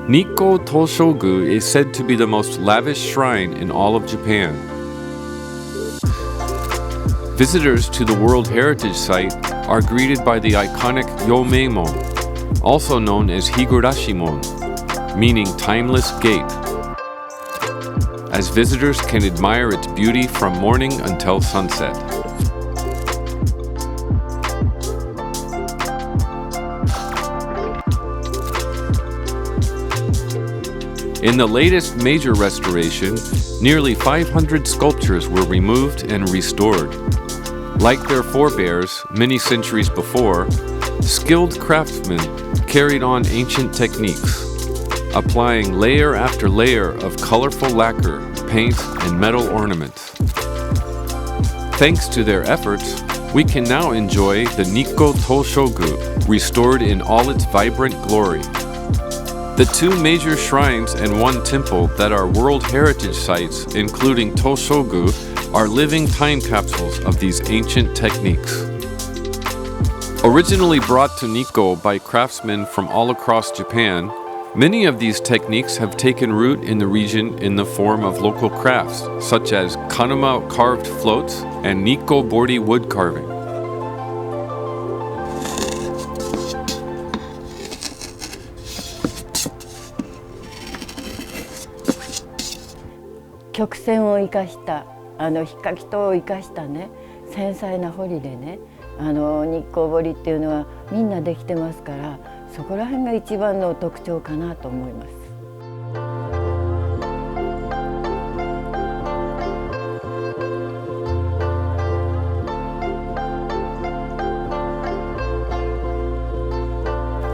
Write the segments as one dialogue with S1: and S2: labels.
S1: Nikko Toshogu is said to be the most lavish shrine in all of Japan. Visitors to the World Heritage Site are greeted by the iconic Yomeimon, also known as Higurashimon, meaning timeless gate, as visitors can admire its beauty from morning until sunset. In the latest major restoration, nearly 500 sculptures were removed and restored. Like their forebears many centuries before, skilled craftsmen carried on ancient techniques, applying layer after layer of colorful lacquer, paint, and metal ornaments. Thanks to their efforts, we can now enjoy the Nikko Toshogu restored in all its vibrant glory. The two major shrines and one temple that are World Heritage Sites, including Toshogu, are living time capsules of these ancient techniques. Originally brought to Nikko by craftsmen from all across Japan, many of these techniques have taken root in the region in the form of local crafts, such as kanuma carved floats and Nikko boardy wood carving.
S2: hikkaki-tou を生かしたね、繊細な彫りでね、日光彫りっていうのはみんなできてますから、そこら辺が一番の特徴かなと思います。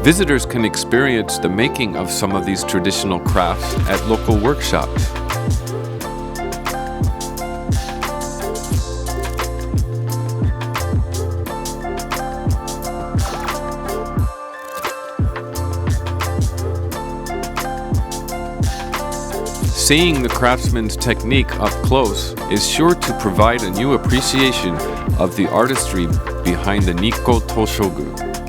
S1: Visitors can experience the making of some of these traditional crafts at local workshops. Seeing the craftsman's technique up close is sure to provide a new appreciation of the artistry behind the Nikko Toshogu.